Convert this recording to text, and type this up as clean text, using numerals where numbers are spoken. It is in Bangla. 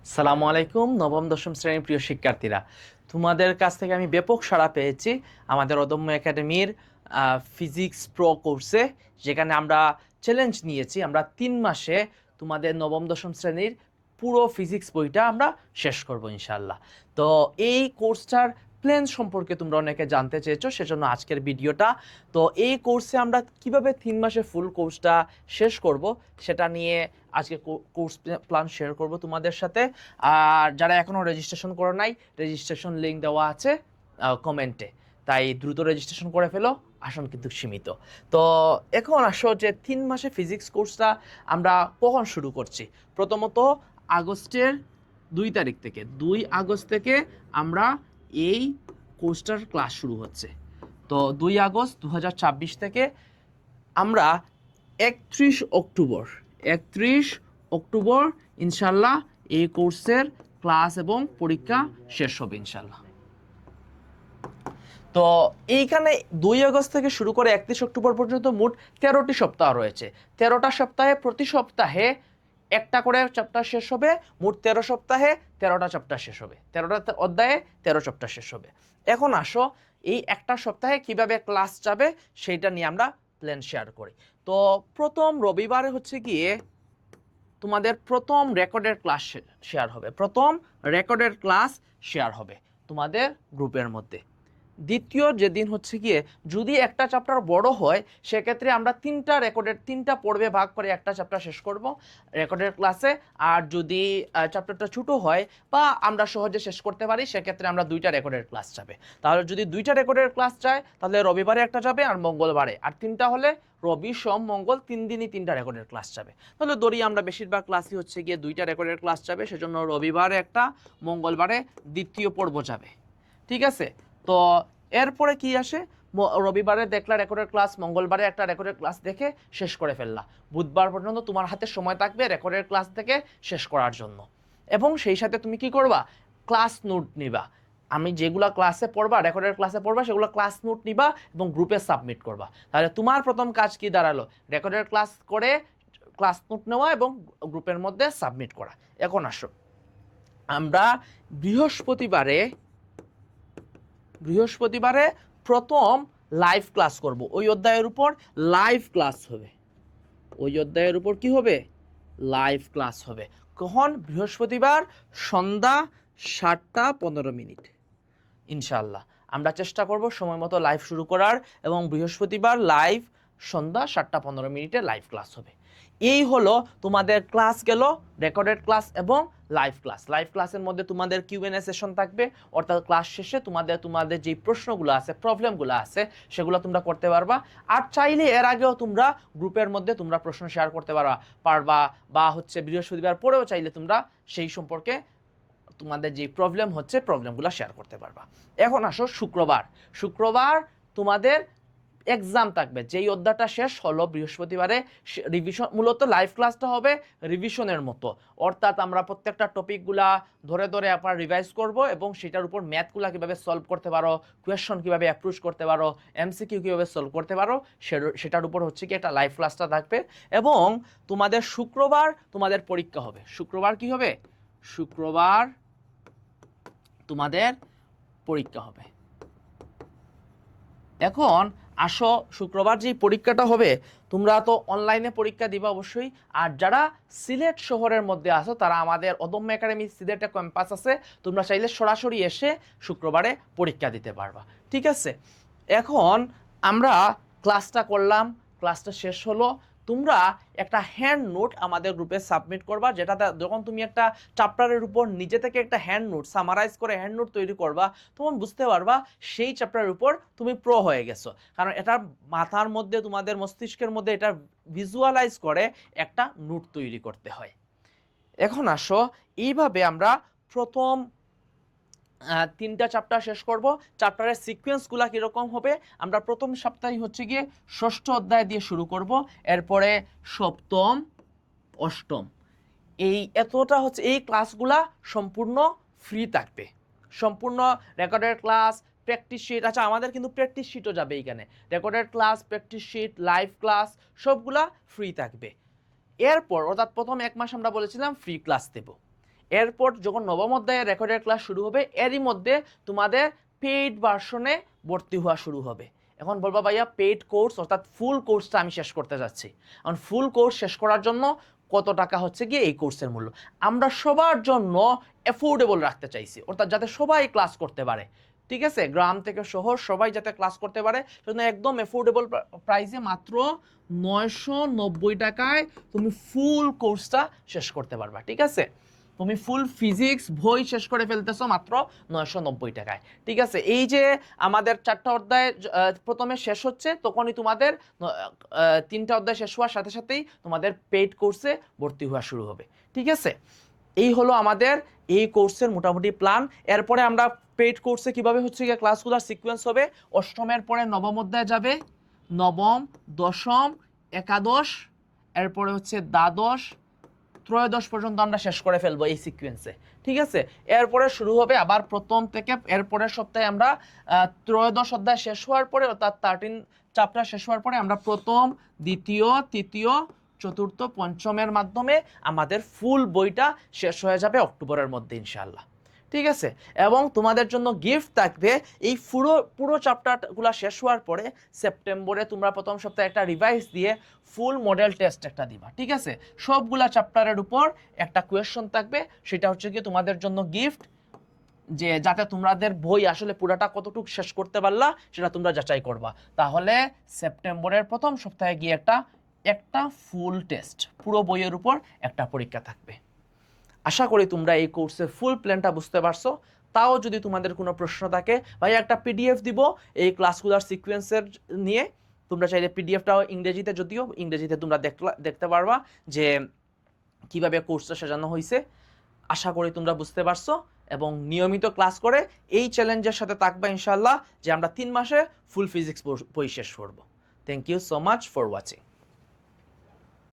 সালামু আলাইকুম নবম দশম শ্রেণীর প্রিয় শিক্ষার্থীরা, তোমাদের কাছ থেকে আমি ব্যাপক সাড়া পেয়েছি আমাদের অদম্য একাডেমির ফিজিক্স প্রো কোর্সে, যেখানে আমরা চ্যালেঞ্জ নিয়েছি আমরা 3 মাসে তোমাদের নবম দশম শ্রেণীর পুরো ফিজিক্স বইটা আমরা শেষ করব ইনশাল্লাহ। তো এই কোর্সটার প্ল্যান সম্পর্কে তোমরা অনেকে জানতে চেয়েছো, সেজন্য আজকের ভিডিওটা। তো এই কোর্সে আমরা কিভাবে 3 মাসে ফুল কোর্সটা শেষ করব সেটা নিয়ে আজকে কোর্স প্ল্যান শেয়ার করব তোমাদের সাথে। আর যারা এখনও রেজিস্ট্রেশন করো নাই, রেজিস্ট্রেশন লিঙ্ক দেওয়া আছে কমেন্টে, তাই দ্রুত রেজিস্ট্রেশন করে ফেলো, আসন কিন্তু সীমিত। তো এখন আসো যে 3 মাসে ফিজিক্স কোর্সটা আমরা কখন শুরু করছি। প্রথমত আগস্টের 2 তারিখ থেকে, 2 আগস্ট থেকে আমরা এই কোর্সটার ক্লাস শুরু হচ্ছে। তো 2 আগস্ট 2026 থেকে আমরা 31 অক্টোবর ইনশাল্লাহ এই কোর্সের ক্লাস এবং পরীক্ষা শেষ হবে ইনশাল্লাহ। তো এইখানে 2 আগস্ট থেকে শুরু করে 31 অক্টোবর পর্যন্ত মোট 13টি সপ্তাহ রয়েছে। 13টা সপ্তাহে প্রতি সপ্তাহে একটা করে চ্যাপ্টার শেষ হবে। মোট 13 সপ্তাহে 13টা চ্যাপ্টার শেষ হবে, 13টা অধ্যায়ে 13 চ্যাপ্টার শেষ হবে। এখন আসো এই একটা সপ্তাহে কিভাবে ক্লাস যাবে সেইটা নিয়ে আমরা প্ল্যান শেয়ার করি। তো প্রথম রবিবারে হচ্ছে গিয়ে তোমাদের প্রথম রেকর্ডের ক্লাস শেয়ার হবে, প্রথম রেকর্ডের ক্লাস শেয়ার হবে তোমাদের গ্রুপের মধ্যে। দ্বিতীয় যেদিন হচ্ছে গিয়ে যদি একটা চ্যাপ্টার বড় হয়, সেক্ষেত্রে আমরা 3টা পর্বে ভাগ করে একটা চ্যাপ্টার শেষ করব রেকর্ডের ক্লাসে। আর যদি চ্যাপ্টারটা ছোটো হয় বা আমরা সহজে শেষ করতে পারি, সেক্ষেত্রে আমরা 2টা রেকর্ডের ক্লাস যাবে। তাহলে যদি 2টা রেকর্ডের ক্লাস যায় তাহলে রবিবারে একটা যাবে আর মঙ্গলবারে, আর 3টা হলে রবি সোম মঙ্গল 3 দিনই 3টা রেকর্ডের ক্লাস যাবে। তাহলে ধরি আমরা বেশিরভাগ ক্লাসই হচ্ছে গিয়ে 2টা রেকর্ডের ক্লাস যাবে, সেজন্য রবিবারে একটা, মঙ্গলবারে দ্বিতীয় পর্ব যাবে। ঠিক আছে? তো এরপরে কি আসে, রবিবারে দেখলা রেকর্ডের ক্লাস, মঙ্গলবারে একটা রেকর্ডের ক্লাস দেখে শেষ করে ফেললা। বুধবার পর্যন্ত তোমার হাতে সময় থাকবে রেকর্ডের ক্লাস থেকে শেষ করার জন্য। এবং সেই সাথে তুমি কি করবা, ক্লাস নোট নিবা। আমি যেগুলো ক্লাসে পড়বা, রেকর্ডের ক্লাসে পড়বা, সেগুলো ক্লাস নোট নিবা এবং গ্রুপে সাবমিট করবা। তাহলে তোমার প্রথম কাজ কি দাঁড়ালো, রেকর্ডের ক্লাস করে ক্লাস নোট নেওয়া এবং গ্রুপের মধ্যে সাবমিট করা। এখন আসো আমরা বৃহস্পতিবারে প্রথম লাইভ ক্লাস করব। ওই অধ্যায়ের উপর লাইভ ক্লাস হবে, ওই অধ্যায়ের উপর কি হবে, লাইভ ক্লাস হবে। কখন? বৃহস্পতিবার সন্ধ্যা 7টা 15 মিনিট ইনশাল্লাহ। আমরা চেষ্টা করব সময় মতো লাইভ শুরু করার, এবং বৃহস্পতিবার লাইভ সন্ধ্যা 7টা 15 মিনিটে লাইভ ক্লাস হবে। এই হলো তোমাদের ক্লাস গেল, রেকর্ডেড ক্লাস এবং লাইভ ক্লাস। লাইভ ক্লাসের মধ্যে তোমাদের কিউএনএ সেশন থাকবে, অর্থাৎ ক্লাস শেষে তোমাদের যে প্রশ্নগুলো আছে, প্রবলেমগুলো আছে, সেগুলো তোমরা করতে পারবা। আর চাইলে এর আগেও তোমরা গ্রুপের মধ্যে তোমরা প্রশ্ন শেয়ার করতে পারবা, বা হচ্ছে বৃহস্পতিবার পরেও চাইলে তোমরা সেই সম্পর্কে তোমাদের যে প্রবলেম হচ্ছে প্রবলেমগুলো শেয়ার করতে পারবা। এখন আসো শুক্রবার তোমাদের এক্সাম থাকবে। যেই অধ্যায়টা শেষ হলো বৃহস্পতিবারে, রিভিশন, মূলত লাইভ ক্লাসটা হবে রিভিশনের মতো, অর্থাৎ আমরা প্রত্যেকটা টপিকগুলা ধরে ধরে আপনার রিভাইজ করব এবং সেটার উপর ম্যাথগুলা কীভাবে সলভ করতে পারো, কোয়েশন কীভাবে অ্যাপ্রোচ করতে পারো, এমসিকিউ কীভাবে সলভ করতে পারো, সেটার উপর হচ্ছে কি একটা লাইভ ক্লাসটা থাকবে। এবং তোমাদের শুক্রবার তোমাদের পরীক্ষা হবে। শুক্রবার কি হবে, শুক্রবার তোমাদের পরীক্ষা হবে। এখন আসো শুক্রবার যে পরীক্ষাটা হবে, তোমরা তো অনলাইনে পরীক্ষা দিবা অবশ্যই। আর যারা সিলেট শহরের মধ্যে আছো, তারা আমাদের অদম্য একাডেমি সিলেটে ক্যাম্পাস আছে, তোমরা চাইলে সরাসরি এসে শুক্রবারে পরীক্ষা দিতে পারবা। ঠিক আছে? এখন আমরা ক্লাসটা করলাম, ক্লাসটা শেষ হলো, তোমরা একটা হ্যান্ড নোট আমাদের গ্রুপে সাবমিট করবা, যেটাতে যখন তুমি একটা চ্যাপ্টারের উপর নিজে থেকে একটা হ্যান্ড নোট সামারাইজ করে হ্যান্ড নোট তৈরি করবা, তখন বুঝতে পারবা সেই চ্যাপ্টারের উপর তুমি প্রো হয়ে গেছো। কারণ এটা মাথার মধ্যে, তোমাদের মস্তিষ্কের মধ্যে এটা ভিজুয়ালাইজ করে একটা নোট তৈরি করতে হয়। এখন আসো এইভাবে আমরা প্রথম 3টা চ্যাপ্টার শেষ করব। চ্যাপ্টারের সিকোয়েন্সগুলো কীরকম হবে, আমরা প্রথম সপ্তাহে হচ্ছে গিয়ে 6ষ্ঠ অধ্যায় দিয়ে শুরু করব, এরপরে 7ম 8ম। এতটা হচ্ছে এই ক্লাসগুলা সম্পূর্ণ ফ্রি থাকবে, সম্পূর্ণ রেকর্ডেড ক্লাস, প্র্যাকটিস শিট। আচ্ছা, আমাদের কিন্তু প্র্যাকটিস শিটও যাবে এইখানে, recorded class, practice sheet, live class সবগুলা ফ্রি থাকবে। এরপর অর্থাৎ প্রথম 1 মাস আমরা বলেছিলাম ফ্রি ক্লাস দেব। এরপর যখন নবম অধ্যায়ের রেকর্ডেড ক্লাস শুরু হবে, এরই মধ্যে তোমাদের পেইড ভার্সনে ভর্তি হওয়া শুরু হবে। এখন বলবা ভাইয়া পেইড কোর্স অর্থাৎ ফুল কোর্সটা আমি শেষ করতে যাচ্ছি, এখন ফুল কোর্স শেষ করার জন্য কত টাকা হচ্ছে গিয়ে এই কোর্সের মূল্য। আমরা সবার জন্য অ্যাফোর্ডেবল রাখতে চাইছি, অর্থাৎ যাতে সবাই ক্লাস করতে পারে, ঠিক আছে, গ্রাম থেকে শহর সবাই যাতে ক্লাস করতে পারে, সেজন্য একদম অ্যাফোর্ডেবল প্রাইসে মাত্র 990 টাকায় তুমি ফুল কোর্সটা শেষ করতে পারবা। ঠিক আছে, তুমি ফুল ফিজিক্স বই শেষ করে ফেলতেছো মাত্র 990 টাকায়। ঠিক আছে, এই যে আমাদের 4টা অধ্যায় প্রথমে শেষ হচ্ছে, তখনই তোমাদের 3টা অধ্যায় শেষ হওয়ার সাথে সাথেই তোমাদের পেইড কোর্সে ভর্তি হওয়া শুরু হবে। ঠিক আছে, এই হলো আমাদের এই কোর্সের মোটামুটি প্ল্যান। এরপরে আমরা পেইড কোর্সে কিভাবে হচ্ছে গিয়ে ক্লাসগুলোর সিকোয়েন্স হবে, অষ্টমের পরে নবম অধ্যায় যাবে, নবম, দশম, একাদশ, এরপরে হচ্ছে দ্বাদশ, ত্রয়োদশ পর্যন্ত আমরা শেষ করে ফেলবো এই সিকোয়েন্সে। ঠিক আছে, এরপরে শুরু হবে আবার প্রথম থেকে, এরপরের সপ্তাহে আমরা ত্রয়োদশ অধ্যায় শেষ হওয়ার পরে অর্থাৎ 13 চ্যাপ্টার শেষ হওয়ার পরে আমরা প্রথম, দ্বিতীয়, তৃতীয়, চতুর্থ, পঞ্চমের মাধ্যমে আমাদের ফুল বইটা শেষ হয়ে যাবে অক্টোবরের মধ্যে ইনশাআল্লাহ। ঠিক আছে, এবং তোমাদের জন্য গিফট থাকবে। এই পুরো চ্যাপ্টারগুলো শেষ হওয়ার পরে সেপ্টেম্বরে তোমরা প্রথম সপ্তাহে একটা রিভাইজ দিয়ে ফুল মডেল টেস্ট একটা দিবা। ঠিক আছে, সবগুলা চ্যাপ্টারের উপর একটা কোয়েশ্চন থাকবে, সেটা হচ্ছে কি তোমাদের জন্য গিফট, যে যাতে তোমাদের বই আসলে পুরাটা কতটুকু শেষ করতে পারলা সেটা তোমরা যাচাই করবা। তাহলে সেপ্টেম্বরের প্রথম সপ্তাহে গিয়ে একটা ফুল টেস্ট, পুরো বইয়ের উপর একটা পরীক্ষা থাকবে। আশা করি তোমরা এই কোর্সের ফুল প্ল্যানটা বুঝতে পারছো। তাও যদি তোমাদের কোনো প্রশ্ন থাকে, ভাই একটা পিডিএফ দিব এই ক্লাসগুলোর সিকোয়েন্সের নিয়ে, তোমরা চাইলে পিডিএফটাও ইংরেজিতে, যদিও ইংরেজিতে তোমরা দেখতে পারবা যে কিভাবে কোর্সটা সাজানো হয়েছে। আশা করি তোমরা বুঝতে পারছো এবং নিয়মিত ক্লাস করে এই চ্যালেঞ্জের সাথে থাকবা ইনশাআল্লাহ, যে আমরা 3 মাসে ফুল ফিজিক্স বই শেষ করব। Thank you so much for watching.